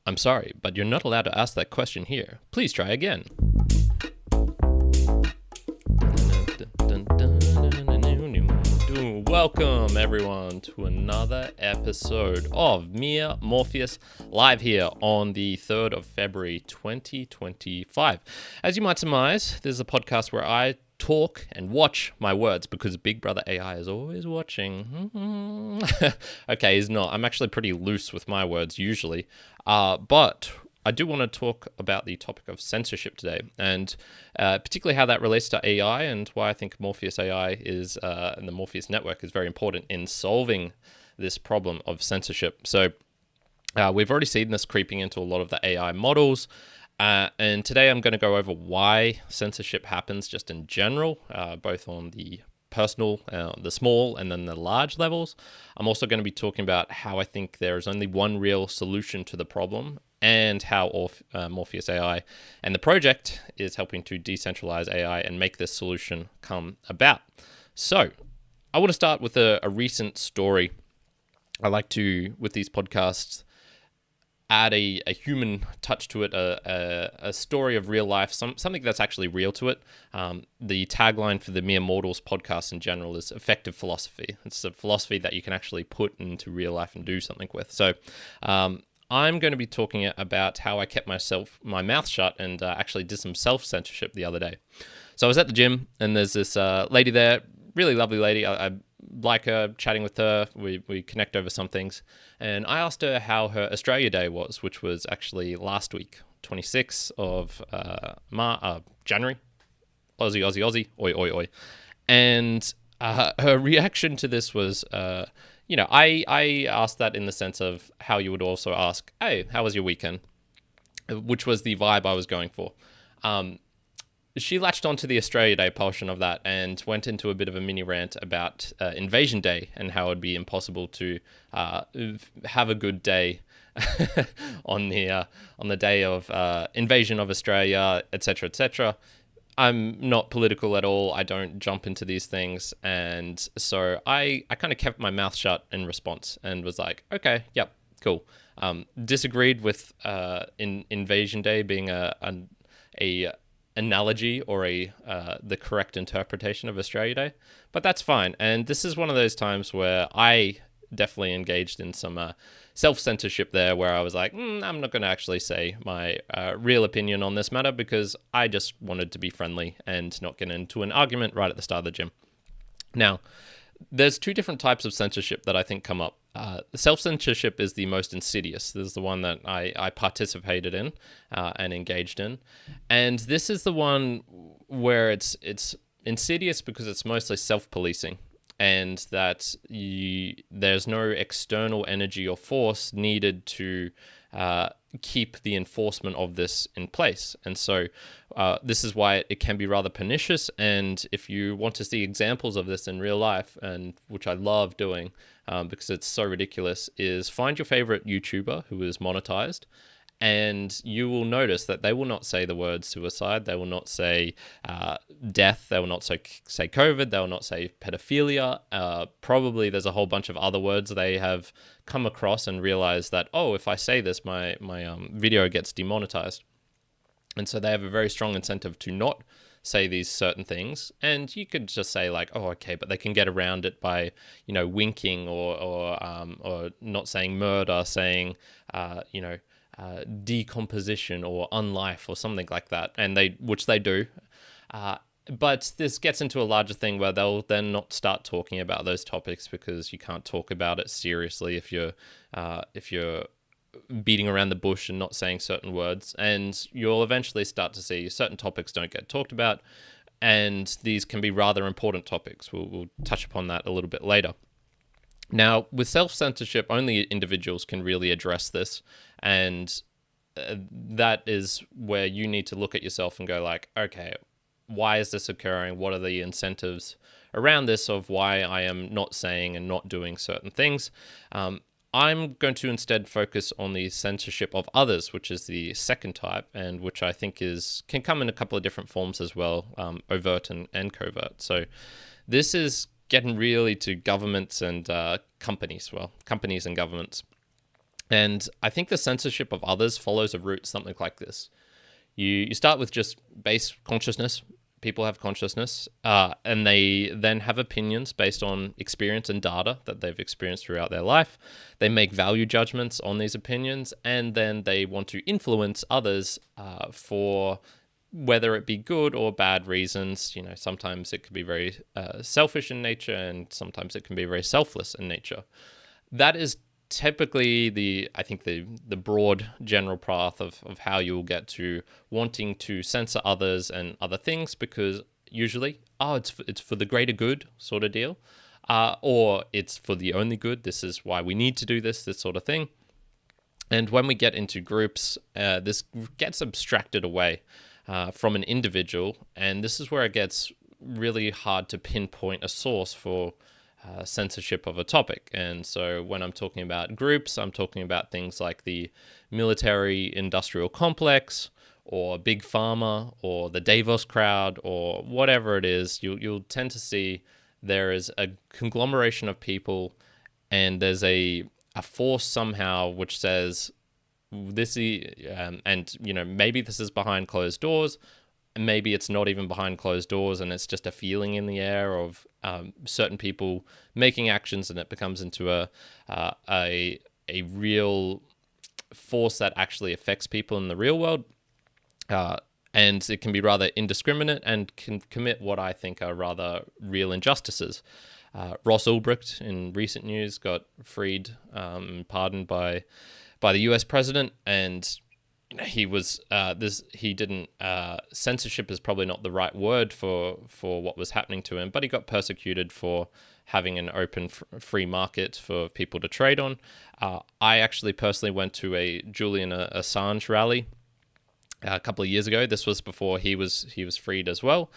I'm sorry, but you're not allowed to ask that question here. Please try again. Welcome everyone to another episode of Mere Morpheus, live here on the 3rd of February 2025. As you might surmise, this is a podcast where I talk and watch my words because Big Brother AI is always watching. Okay, he's not. I'm actually pretty loose with my words usually, but I do want to talk about the topic of censorship today, and particularly how that relates to AI and why I think Morpheus AI is, and the Morpheus network is very important in solving this problem of censorship. So we've already seen this creeping into a lot of the AI models, and today I'm going to go over why censorship happens just in general, both on the personal, the small, and then the large levels. I'm also going to be talking about how I think there is only one real solution to the problem, and how Morpheus AI and the project is helping to decentralize AI and make this solution come about. So I want to start with a recent story. I like to, with these podcasts, add a human touch to it, a story of real life, something that's actually real to it. The tagline for the Mere Mortals podcast in general is effective philosophy. It's a philosophy that you can actually put into real life and do something with. So I'm going to be talking about how I kept my mouth shut and actually did some self-censorship the other day. So I was at the gym and there's this lady there, really lovely lady. I like her, chatting with her. We connect over some things. And I asked her how her Australia Day was, which was actually last week, 26th of January. Aussie, oi, oi, oi. And her reaction to this was, I asked that in the sense of how you would also ask, hey, how was your weekend? Which was the vibe I was going for. She latched onto the Australia Day portion of that and went into a bit of a mini rant about Invasion Day and how it would be impossible to have a good day on the day of invasion of Australia, etc., etc. I'm not political at all. I don't jump into these things. And so I kind of kept my mouth shut in response and was like, okay, yep, cool. Disagreed with Invasion Day being a analogy or the correct interpretation of Australia Day, but that's fine. And this is one of those times where I definitely engaged in some self-censorship there, where I was like, I'm not going to actually say my real opinion on this matter because I just wanted to be friendly and not get into an argument right at the start of the gym. Now, there's two different types of censorship that I think come up. Self-censorship is the most insidious. This is the one that I participated in and engaged in. And this is the one where it's insidious because it's mostly self-policing, and that there's no external energy or force needed to keep the enforcement of this in place. And so this is why it can be rather pernicious. And if you want to see examples of this in real life, and which I love doing because it's so ridiculous, is find your favorite YouTuber who is monetized, and you will notice that they will not say the word suicide. They will not say death. They will not say COVID. They will not say pedophilia. Probably there's a whole bunch of other words they have come across and realized that, oh, if I say this, my video gets demonetized. And so they have a very strong incentive to not say these certain things. And you could just say like, oh, okay, but they can get around it by, winking or not saying murder, saying, decomposition or unlife or something like that, and which they do. But this gets into a larger thing where they'll then not start talking about those topics because you can't talk about it seriously if you're beating around the bush and not saying certain words, and you'll eventually start to see certain topics don't get talked about, and these can be rather important topics. We'll touch upon that a little bit later. Now, with self-censorship, only individuals can really address this, and that is where you need to look at yourself and go like, okay, why is this occurring? What are the incentives around this of why I am not saying and not doing certain things? I'm going to instead focus on the censorship of others, which is the second type, and which I think can come in a couple of different forms as well, overt and covert. So this is getting really to governments and companies and governments. And I think the censorship of others follows a route something like this. You start with just base consciousness. People have consciousness, and they then have opinions based on experience and data that they've experienced throughout their life. They make value judgments on these opinions, and then they want to influence others for whether it be good or bad reasons. Sometimes it could be very selfish in nature, and sometimes it can be very selfless in nature. That is typically the broad general path of how you'll get to wanting to censor others and other things, because usually it's for the greater good sort of deal, or it's for the only good, this is why we need to do this sort of thing. And when we get into groups, this gets abstracted away from an individual, and this is where it gets really hard to pinpoint a source for censorship of a topic. And so when I'm talking about groups, I'm talking about things like the military industrial complex, or big pharma, or the Davos crowd, or whatever it is. You'll tend to see there is a conglomeration of people, and there's a force somehow which says this and maybe this is behind closed doors. Maybe it's not even behind closed doors, and it's just a feeling in the air of certain people making actions, and it becomes into a real force that actually affects people in the real world. And it can be rather indiscriminate and can commit what I think are rather real injustices. Ross Ulbricht in recent news got freed, pardoned by the US president, and he was censorship is probably not the right word for what was happening to him, but he got persecuted for having an open free market for people to trade on. I actually personally went to a Julian Assange rally a couple of years ago. This was before he was freed as well,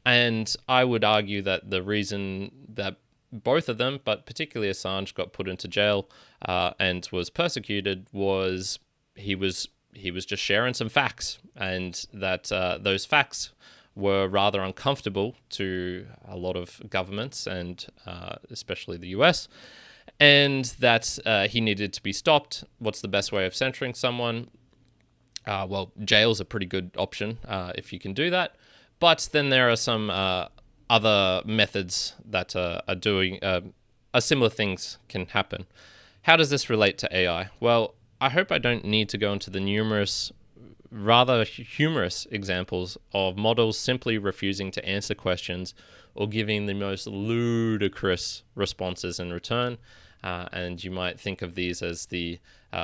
and I would argue that the reason that both of them, but particularly Assange, got put into jail and was persecuted was he was just sharing some facts, and that those facts were rather uncomfortable to a lot of governments, and especially the US, and that he needed to be stopped. What's the best way of censoring someone? Well, jail's a pretty good option if you can do that. But then there are some other methods that are doing similar things can happen. How does this relate to AI? Well, I hope I don't need to go into the numerous, rather humorous examples of models simply refusing to answer questions or giving the most ludicrous responses in return. And you might think of these as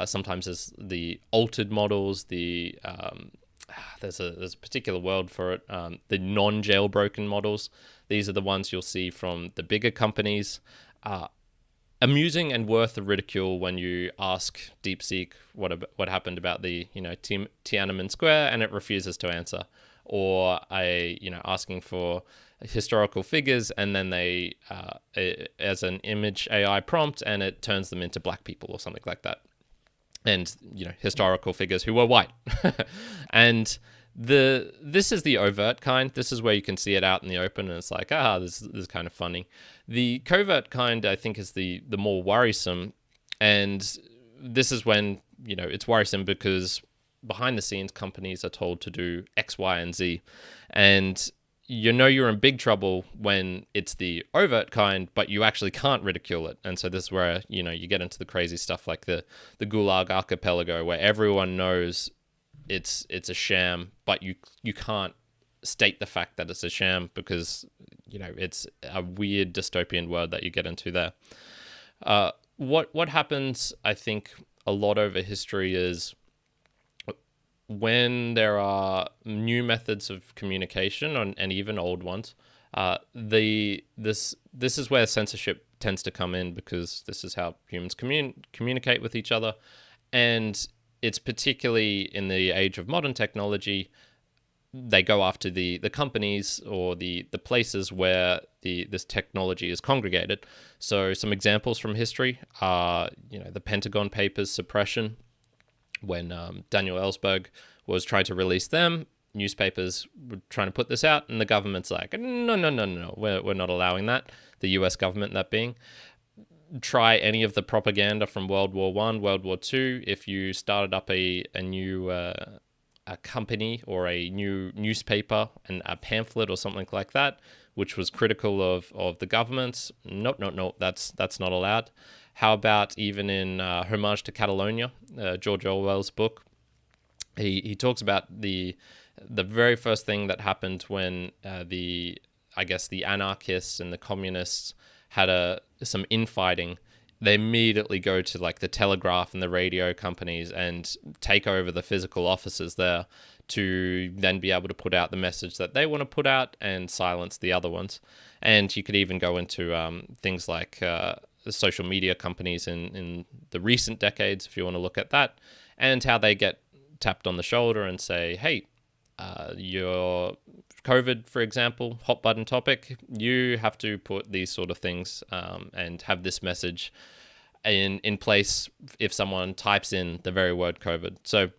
sometimes as the altered models. There's a particular word for it. The non-jailbroken models. These are the ones you'll see from the bigger companies. Amusing and worth the ridicule when you ask DeepSeek what happened about the Tiananmen Square, and it refuses to answer, or asking for historical figures, and then they as an image AI prompt, and it turns them into black people or something like that, and historical figures who were white, and this is the overt kind. This is where you can see it out in the open, and it's like, this is kind of funny. The covert kind, I think, is the more worrisome, and this is when it's worrisome because behind the scenes companies are told to do X, Y, and Z, and you're in big trouble when it's the overt kind, but you actually can't ridicule it. And so this is where you get into the crazy stuff like the Gulag Archipelago, where everyone knows it's a sham, but you can't state the fact that it's a sham because it's a weird dystopian world that you get into there. What happens, I think, a lot over history is when there are new methods of communication and even old ones. This is where censorship tends to come in, because this is how humans communicate with each other, and it's particularly in the age of modern technology. They go after the companies or the places where this technology is congregated. So some examples from history are the Pentagon Papers suppression. When Daniel Ellsberg was trying to release them, newspapers were trying to put this out, and the government's like, no, we're not allowing that. The US government, that being. try any of the propaganda from World War One, World War Two. If you started up a new a company or a new newspaper and a pamphlet or something like that, which was critical of the governments, no, that's not allowed. How about even in Homage to Catalonia, George Orwell's book? He talks about the very first thing that happened when the anarchists and the communists had some infighting. They immediately go to like the telegraph and the radio companies and take over the physical offices there to then be able to put out the message that they want to put out and silence the other ones. And you could even go into things like the social media companies in the recent decades, if you want to look at that, and how they get tapped on the shoulder and say, hey, your COVID, for example, hot button topic, you have to put these sort of things and have this message in place if someone types in the very word COVID. So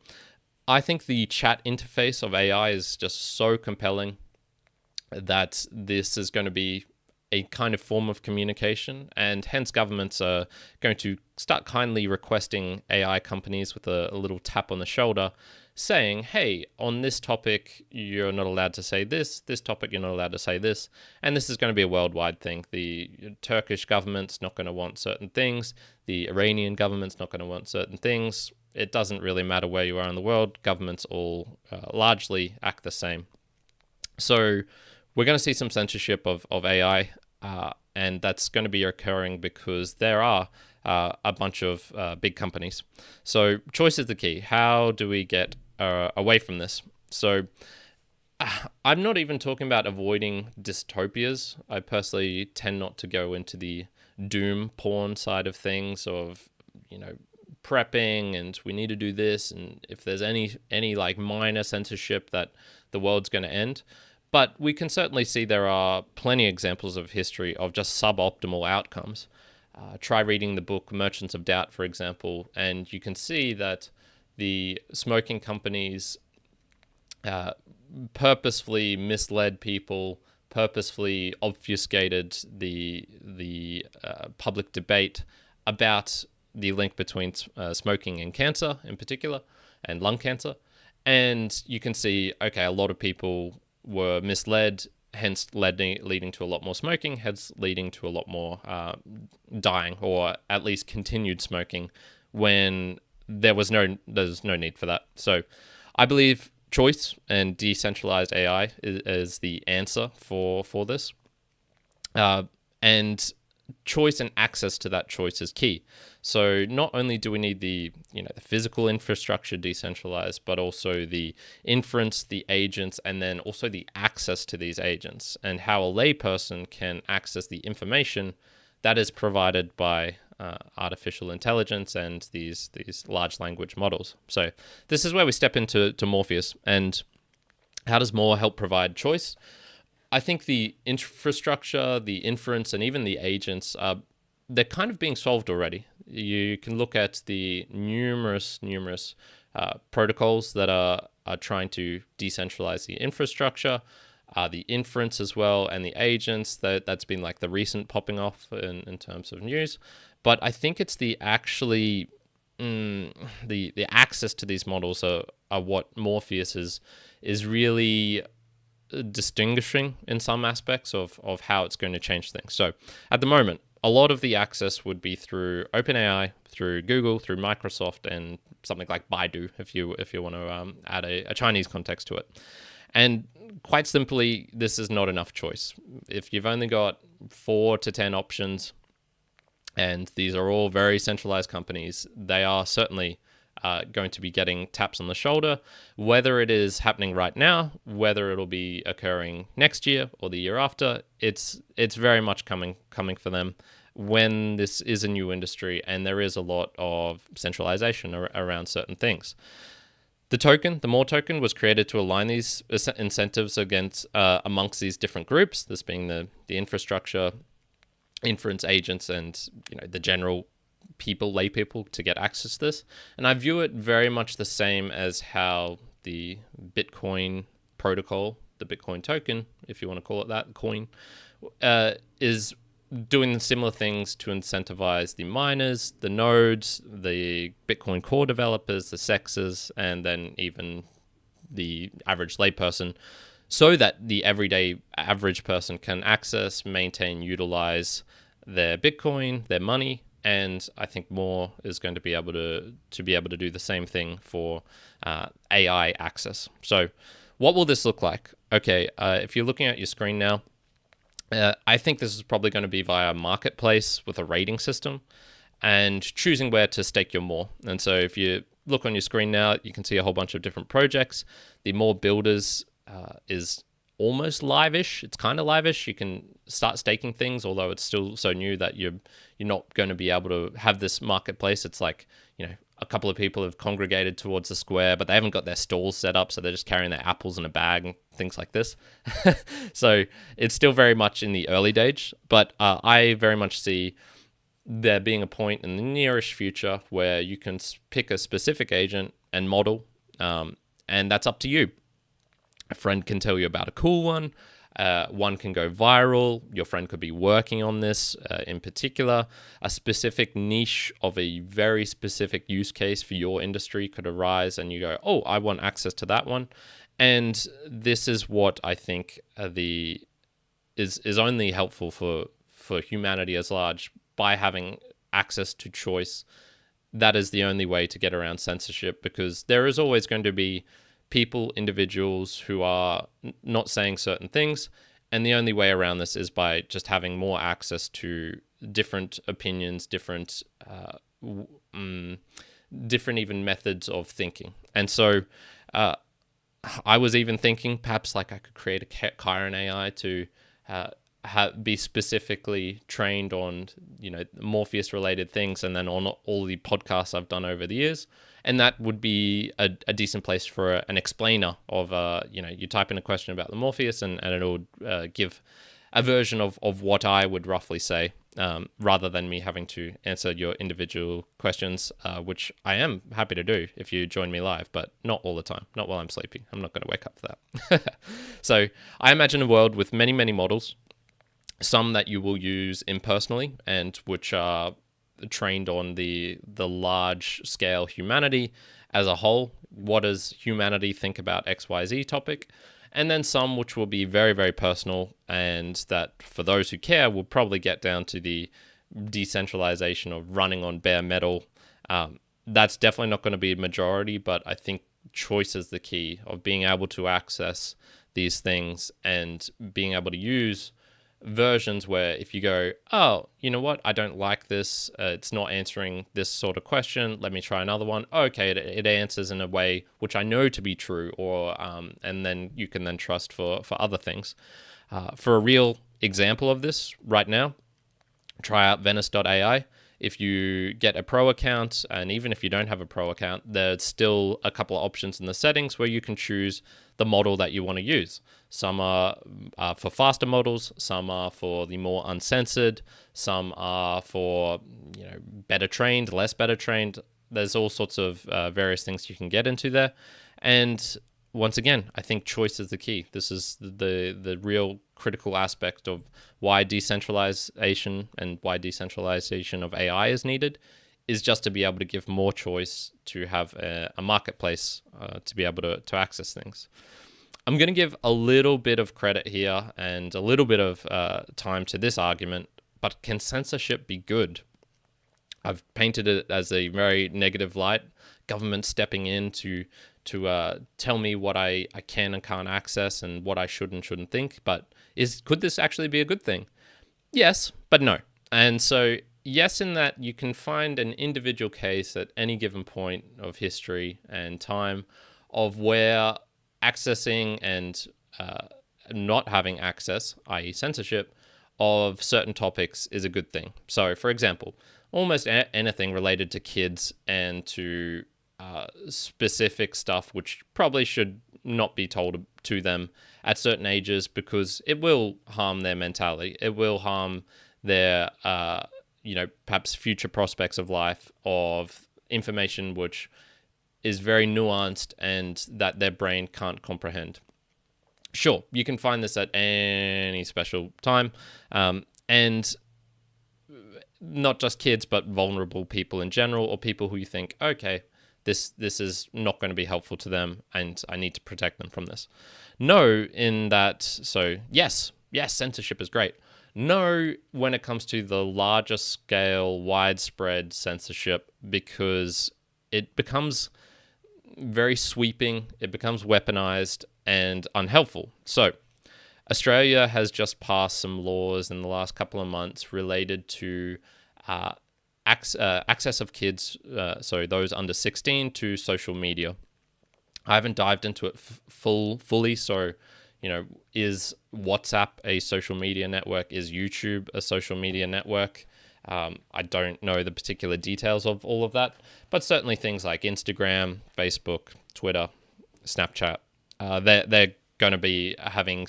I think the chat interface of AI is just so compelling that this is going to be a kind of form of communication, and hence governments are going to start kindly requesting AI companies with a little tap on the shoulder saying, hey, on this topic, you're not allowed to say this topic, you're not allowed to say this, and this is going to be a worldwide thing. The Turkish government's not going to want certain things, the Iranian government's not going to want certain things. It doesn't really matter where you are in the world, governments all largely act the same. So we're going to see some censorship of AI, and that's going to be occurring because there are a bunch of big companies. So choice is the key. How do we get away from this? So I'm not even talking about avoiding dystopias. I personally tend not to go into the doom porn side of things of, prepping and we need to do this, and if there's any like minor censorship that the world's going to end. But we can certainly see there are plenty of examples of history of just suboptimal outcomes. Try reading the book Merchants of Doubt, for example, and you can see that the smoking companies purposefully misled people, purposefully obfuscated the public debate about the link between smoking and cancer in particular, and lung cancer. And you can see, okay, a lot of people were misled, hence leading to a lot more smoking, hence leading to a lot more dying, or at least continued smoking, when there's no need for that. So I believe choice and decentralized AI is the answer for this. And choice and access to that choice is key. So not only do we need the physical infrastructure decentralized, but also the inference, the agents, and then also the access to these agents, and how a layperson can access the information that is provided by artificial intelligence and these large language models. So this is where we step into Morpheus. And how does More help provide choice? I think the infrastructure, the inference, and even the agents, they're kind of being solved already. You can look at the numerous protocols that are trying to decentralize the infrastructure, the inference as well, and the agents. That's been like the recent popping off in terms of news. But I think it's the access to these models are what Morpheus is really distinguishing in some aspects of how it's going to change things. So at the moment, a lot of the access would be through OpenAI, through Google, through Microsoft, and something like Baidu, if you want to add a Chinese context to it. And quite simply, this is not enough choice. If you've only got 4 to 10 options, and these are all very centralized companies, they are certainly going to be getting taps on the shoulder, whether it is happening right now, whether it'll be occurring next year or the year after. It's very much coming for them when this is a new industry and there is a lot of centralization around certain things. The More token, was created to align these incentives amongst these different groups, this being the infrastructure, inference agents, and the general lay people to get access to this. And I view it very much the same as how the Bitcoin protocol, the Bitcoin token, if you want to call it that, coin, is doing similar things to incentivize the miners, the nodes, the Bitcoin core developers, the sexers, and then even the average layperson, so that the everyday average person can access, maintain, utilize their Bitcoin, their money, and I think more is going to be able to do the same thing for AI access. So what will this look like? Okay, if you're looking at your screen now, I think this is probably going to be via marketplace with a rating system and choosing where to stake your more. And so if you look on your screen now, you can see a whole bunch of different projects. The more builders is almost live-ish. It's kind of live-ish. You can start staking things, although it's still so new that you're not going to be able to have this marketplace. It's like, a couple of people have congregated towards the square, but they haven't got their stalls set up, so they're just carrying their apples in a bag and things like this. So it's still very much in the early days, but I very much see there being a point in the nearish future where you can pick a specific agent and model, and that's up to you. A friend can tell you about a cool one. One can go viral. Your friend could be working on this in particular. A specific niche of a very specific use case for your industry could arise, and you go, oh, I want access to that one. And this is what I think is only helpful for humanity as large by having access to choice. That is the only way to get around censorship, because there is always going to be people, individuals who are not saying certain things, and the only way around this is by just having more access to different opinions, different even methods of thinking. And so I was even thinking perhaps like I could create a Kyrin AI to be specifically trained on Morpheus related things, and then on all the podcasts I've done over the years. And that would be a decent place for an explainer of you type in a question about the Morpheus, and it'll give a version of what I would roughly say, rather than me having to answer your individual questions, which I am happy to do if you join me live, but not all the time, not while I'm sleeping. I'm not going to wake up for that. So I imagine a world with many, many models, some that you will use impersonally and which are trained on the large scale humanity as a whole. What does humanity think about XYZ topic? And then some which will be very, very personal, and that for those who care will probably get down to the decentralization of running on bare metal. That's definitely not going to be a majority, but I think choice is the key of being able to access these things and being able to use versions where if you go, oh, you know what, I don't like this, it's not answering this sort of question, let me try another one. Okay, it answers in a way which I know to be true, or and then you can then trust for other things. For a real example of this right now, try out Venice.ai. If you get a pro account, and even if you don't have a pro account, there's still a couple of options in the settings where you can choose the model that you want to use. Some are for faster models, some are for the more uncensored, some are for better trained, less better trained. There's all sorts of various things you can get into there. And once again, I think choice is the key. This is the real critical aspect of why decentralization and why decentralization of AI is needed, is just to be able to give more choice, to have a marketplace to be able to access things. I'm going to give a little bit of credit here and a little bit of time to this argument, but can censorship be good? I've painted it as a very negative light, government stepping in to tell me what I can and can't access and what I should and shouldn't think. But could this actually be a good thing? Yes, but no. And so yes, in that you can find an individual case at any given point of history and time of where accessing and not having access, i.e. censorship, of certain topics is a good thing. So, for example, almost anything related to kids and to specific stuff which probably should not be told to them at certain ages, because it will harm their mentality. It will harm their, perhaps future prospects of life, of information which is very nuanced and that their brain can't comprehend. Sure, you can find this at any special time. And not just kids, but vulnerable people in general, or people who you think, okay, this is not going to be helpful to them, and I need to protect them from this. No, in that, so yes, censorship is great. No, when it comes to the larger scale, widespread censorship, because it becomes very sweeping, it becomes weaponized and unhelpful. So, Australia has just passed some laws in the last couple of months related to access of kids, so those under 16, to social media. I haven't dived into it fully, so, is WhatsApp a social media network? Is YouTube a social media network? I don't know the particular details of all of that, but certainly things like Instagram, Facebook, Twitter, Snapchat, they're going to be having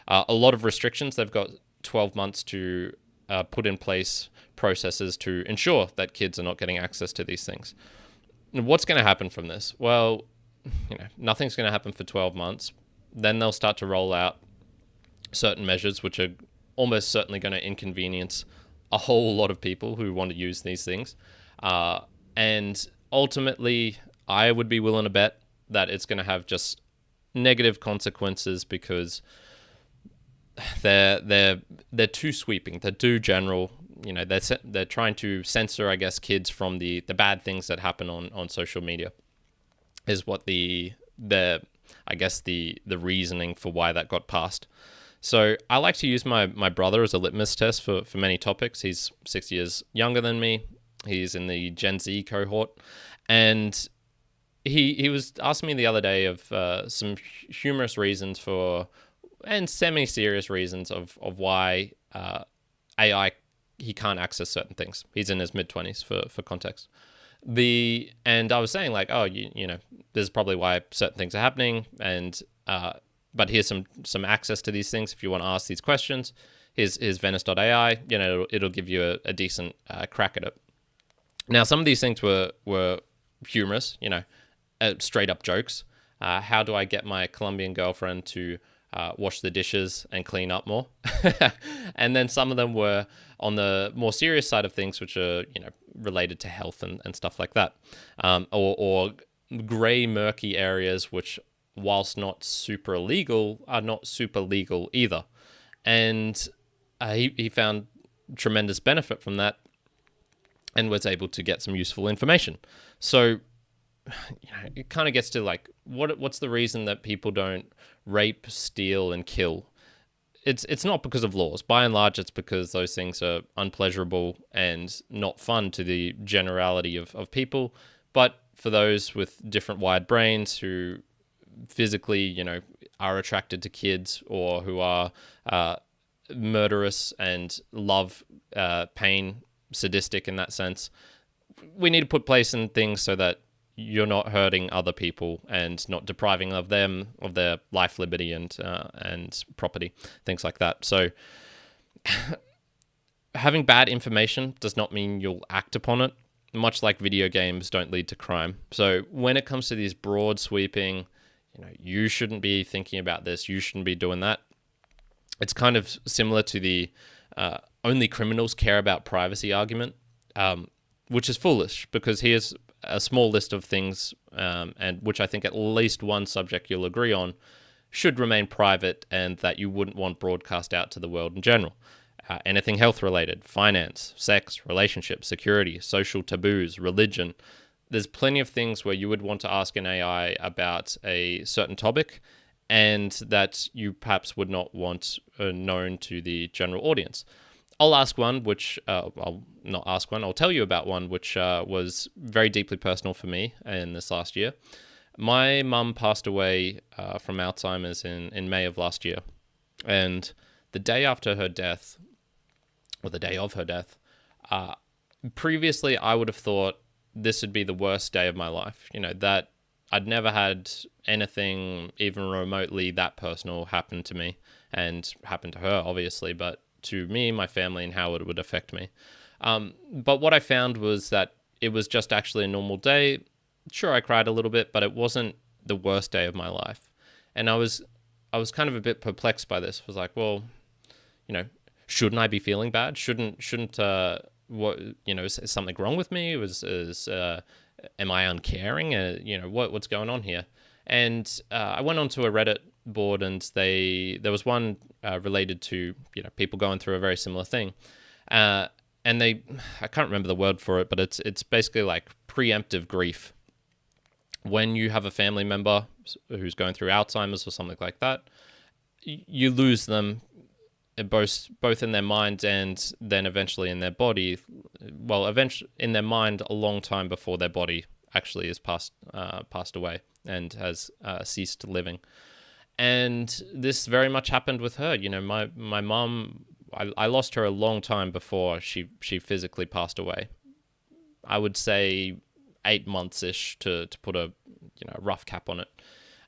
a lot of restrictions. They've got 12 months to put in place processes to ensure that kids are not getting access to these things. What's going to happen from this? Well, nothing's going to happen for 12 months. Then they'll start to roll out certain measures which are almost certainly going to inconvenience a whole lot of people who want to use these things. And ultimately, I would be willing to bet that it's going to have just negative consequences, because they're too sweeping, they're too general. They're trying to censor, I guess, kids from the bad things that happen on social media, is what the reasoning for why that got passed. So I like to use my brother as a litmus test for many topics. He's 6 years younger than me. He's in the Gen Z cohort, and he was asking me the other day of some humorous reasons for, and semi-serious reasons of why AI, he can't access certain things. He's in his mid-20s for context. And I was saying, like, oh, this is probably why certain things are happening, and but here's some access to these things if you want to ask these questions. Here's Venice.ai, it'll give you a decent crack at it. Now, some of these things were humorous, straight up jokes. How do I get my Colombian girlfriend to wash the dishes and clean up more? And then some of them were on the more serious side of things, which are, related to health and stuff like that. Or gray, murky areas, which, whilst not super illegal, are not super legal either. And he found tremendous benefit from that and was able to get some useful information. So, it kind of gets to, like, what's the reason that people don't rape, steal, and kill? It's not because of laws. By and large, it's because those things are unpleasurable and not fun to the generality of people. But for those with different wired brains who physically, are attracted to kids, or who are murderous and love pain, sadistic in that sense, we need to put place in things so that you're not hurting other people and not depriving of them of their life, liberty, and property, things like that. So having bad information does not mean you'll act upon it, much like video games don't lead to crime. So when it comes to these broad sweeping, you shouldn't be thinking about this, you shouldn't be doing that, it's kind of similar to the only criminals care about privacy argument, which is foolish, because here's a small list of things, and which I think at least one subject you'll agree on should remain private, and that you wouldn't want broadcast out to the world in general. Anything health related, finance, sex, relationships, security, social taboos, religion. There's plenty of things where you would want to ask an AI about a certain topic, and that you perhaps would not want known to the general audience. I'll ask one, which I'll not ask one. I'll tell you about one which was very deeply personal for me in this last year. My mum passed away from Alzheimer's in May of last year, and the day after her death, or the day of her death, previously I would have thought this would be the worst day of my life. That I'd never had anything even remotely that personal happen to me, and happen to her, obviously, but to me, my family, and how it would affect me. But what I found was that it was just actually a normal day. Sure, I cried a little bit, but it wasn't the worst day of my life. And I was kind of a bit perplexed by this. I was like, well, shouldn't I be feeling bad? Shouldn't what, is something wrong with me? Am I uncaring? What's going on here? And I went onto a Reddit board, and there was one related to people going through a very similar thing, and I can't remember the word for it, but it's basically like preemptive grief. When you have a family member who's going through Alzheimer's or something like that, you lose them both in their mind and then eventually in their body. Well, eventually in their mind a long time before their body actually is passed away and has ceased living. And this very much happened with her. My mom, I lost her a long time before she physically passed away. I would say 8 months-ish to put a rough cap on it.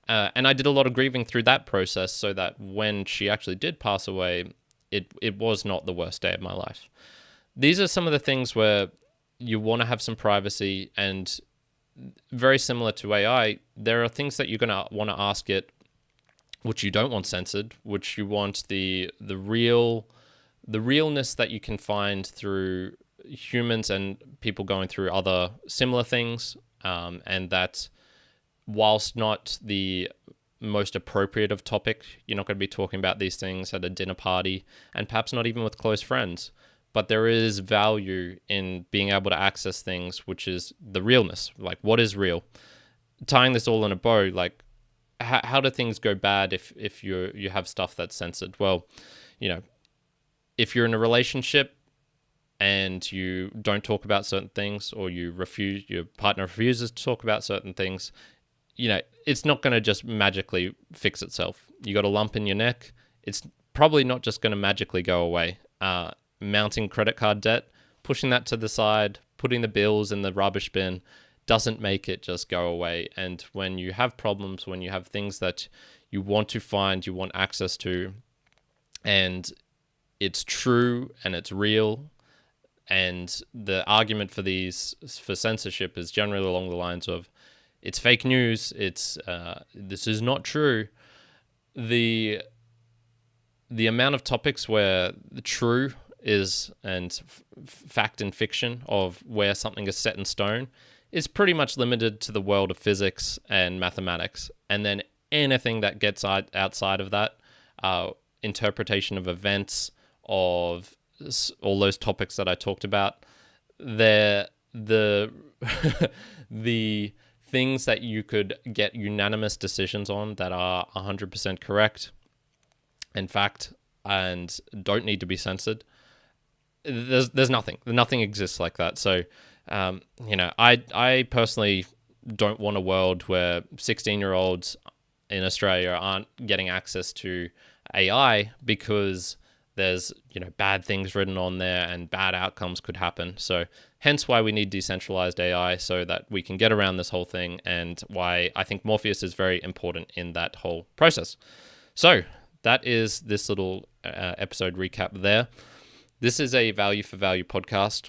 And I did a lot of grieving through that process so that when she actually did pass away, it was not the worst day of my life. These are some of the things where you want to have some privacy, and very similar to AI, there are things that you're going to want to ask it which you don't want censored, which you want the realness that you can find through humans and people going through other similar things, and that whilst not the most appropriate of topic, you're not going to be talking about these things at a dinner party, and perhaps not even with close friends. But there is value in being able to access things, which is the realness. Like, what is real? Tying this all in a bow, like, how do things go bad if you have stuff that's censored? Well, if you're in a relationship and you don't talk about certain things, or your partner refuses to talk about certain things, it's not going to just magically fix itself. You got a lump in your neck, it's probably not just going to magically go away. Mounting credit card debt, pushing that to the side, putting the bills in the rubbish bin doesn't make it just go away. And when you have problems, when you have things that you want to find, you want access to, and it's true and it's real, and the argument for censorship is generally along the lines of, it's fake news, it's this is not true. The amount of topics where the true is, and fact and fiction of where something is set in stone, is pretty much limited to the world of physics and mathematics. And then anything that gets outside of that, interpretation of events, of all those topics that I talked about, the the things that you could get unanimous decisions on that are 100% correct, in fact, and don't need to be censored. There's nothing exists like that. So, I personally don't want a world where 16-year-olds in Australia aren't getting access to AI because there's bad things written on there and bad outcomes could happen. So hence why we need decentralized AI, so that we can get around this whole thing, and why I think Morpheus is very important in that whole process. So that is this little episode recap there. This is a value for value podcast.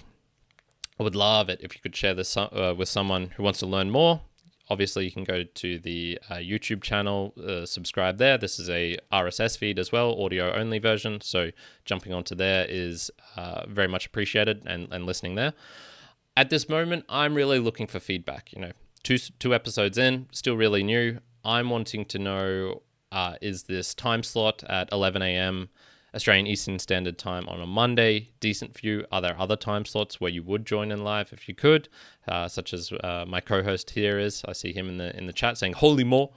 I would love it if you could share this with someone who wants to learn more. Obviously, you can go to the YouTube channel, subscribe there. This is a RSS feed as well, audio only version. So jumping onto there is very much appreciated, and listening there. At this moment, I'm really looking for feedback. Two episodes in, still really new. I'm wanting to know, is this time slot at 11 a.m. Australian Eastern Standard Time on a Monday decent for you? Are there other time slots where you would join in live if you could, such as my co-host here is? I see him in the chat saying holy more.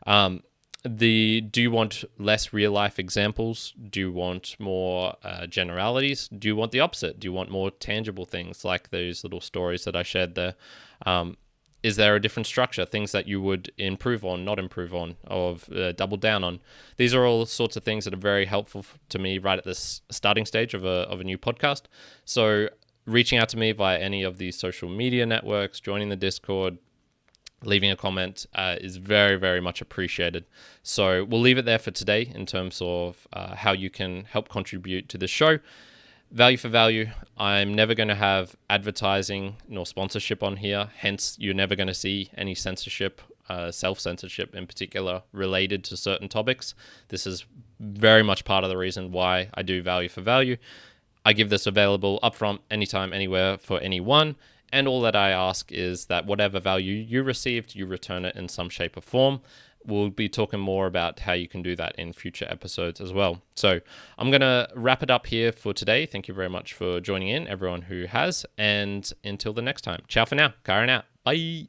Do you want less real life examples? Do you want more generalities? Do you want the opposite? Do you want more tangible things like those little stories that I shared there? Is there a different structure, things that you would improve on, not improve on, or double down on? These are all sorts of things that are very helpful to me right at this starting stage of a new podcast. So reaching out to me via any of these social media networks, joining the Discord, leaving a comment is very, very much appreciated. So we'll leave it there for today in terms of how you can help contribute to the show. Value for value, I'm never going to have advertising nor sponsorship on here. Hence, you're never going to see any censorship, self-censorship in particular, related to certain topics. This is very much part of the reason why I do value for value. I give this available upfront, anytime, anywhere, for anyone. And all that I ask is that whatever value you received, you return it in some shape or form. We'll be talking more about how you can do that in future episodes as well. So I'm going to wrap it up here for today. Thank you very much for joining in, everyone who has. And until the next time, ciao for now. Kyrin out. Bye.